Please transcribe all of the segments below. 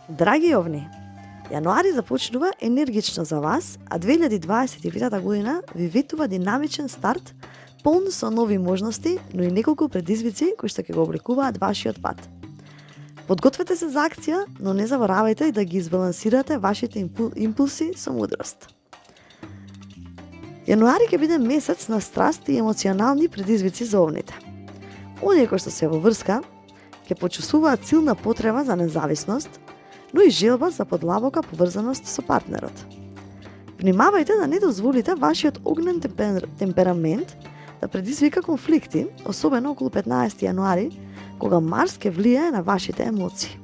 Драги овни, јануари започнува енергично за вас, а 2025 година ви ветува динамичен старт, полн со нови можности, но и неколку предизвици кои што ќе го обликуваат вашиот пат. Подгответе се за акција, но не заборавајте и да ги избалансирате вашите импулси со мудрост. Јануари ќе биде месец на страст и емоционални предизвици за овните. Оние кои што се во врска ќе почувствуваат силна потреба за независност, но и желба за подлабока поврзаност со партнерот. Внимавајте да не дозволите вашиот огнен темперамент да предизвика конфликти, особено околу 15 јануари, кога Марс ќе влијае на вашите емоции.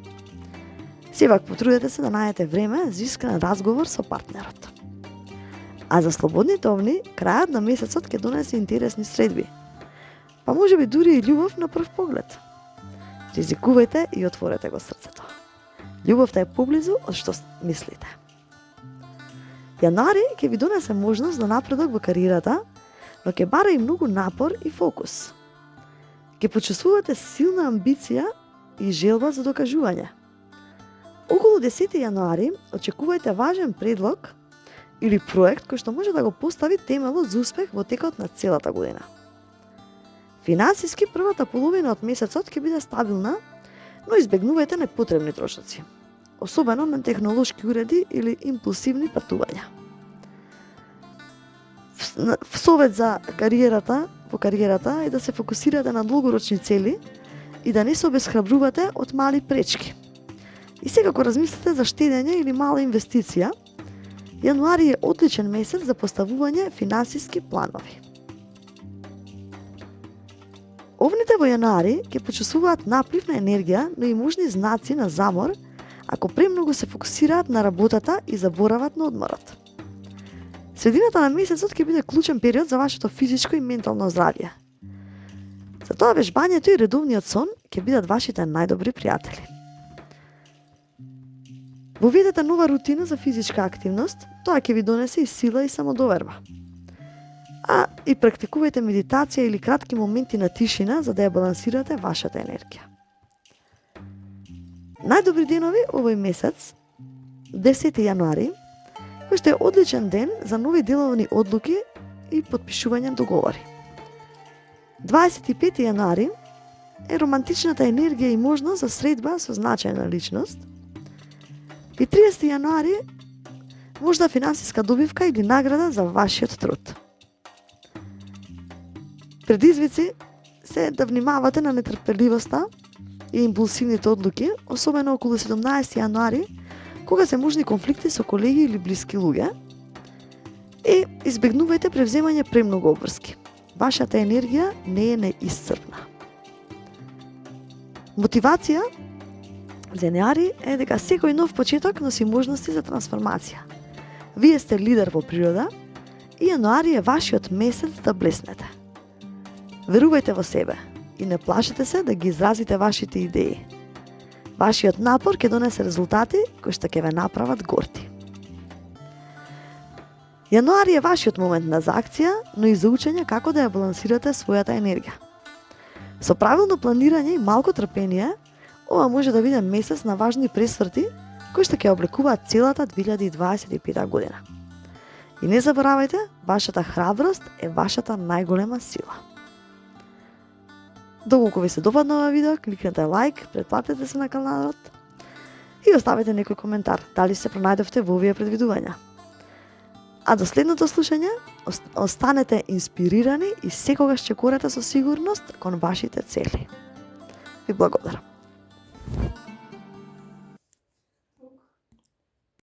Сепак потрудете се да најдете време за искрен разговор со партнерот. А за слободните овни, крајот на месецот ќе донесе интересни средби, па можеби дури и љубов на прв поглед. Ризикувајте и отворете го срцето. Љубовта е поблизу од што мислите. Јануари ќе ви донесе можност за напредок во кариерата, но ќе бара и многу напор и фокус. Ќе почувствувате силна амбиција и желба за докажување. Околу 10 јануари очекувајте важен предлог или проект кој што може да го постави темелот за успех во текот на целата година. Финансиски првата половина од месецот ќе биде стабилна, но избегнувајте непотребни трошоци, особено на технолошки уреди или импулсивни патувања. Совет за кариерата е да се фокусирате на долгорочни цели и да не се обесхрабрувате од мали пречки. И секако размислете за штедење или мала инвестиција. Јануари е одличен месец за поставување финансиски планови. Овните во јануари ќе почувствуваат наплив на енергија, но и можни знаци на замор ако премногу се фокусираат на работата и заборават на одморот. Средината на месецот ќе биде клучен период за вашето физичко и ментално здравје. Затоа вежбањето и редовниот сон ќе бидат вашите најдобри пријатели. Воведете нова рутина за физичка активност, тоа ќе ви донесе и сила и самодоверба. А и практикувајте медитација или кратки моменти на тишина за да ја балансирате вашата енергија. Најдобри денови овој месец, 10 јануари, кој што е одличен ден за нови деловни одлуки и подпишување договори. 25 јануари е романтичната енергија и можност за средба со значајна личност. И 30 јануари можда финансиска добивка или награда за вашиот труд. Предизвици се да внимавате на нетрпеливоста и импулсивните одлуки, особено околу 17 јануари, кога се можни конфликти со колеги или блиски луѓе, и избегнувајте превземање премногу обврски. Вашата енергија не е неисцрпна. Мотивација за јануари е дека секој нов почеток носи можности за трансформација. Вие сте лидер во природа и јануари е вашиот месец да блеснете. Верувајте во себе и не плашете се да ги изразите вашите идеи. Вашиот напор ќе донесе резултати кои што ќе ве направат горди. Јануари е вашиот момент за акција, но и за учење како да ја балансирате својата енергија. Со правилно планирање и малку трпение, ова може да биде месец на важни пресврти кои што ќе обликуваат целата 2025 година. И не заборавајте, вашата храброст е вашата најголема сила. Доколку ви се допадна ова видео, кликнете лайк, претплатете се на каналот и оставете некој коментар дали се пронајдовте во овие предвидувања. А до следното слушање, останете инспирирани и секогаш ќе корете со сигурност кон вашите цели. Ви благодарам.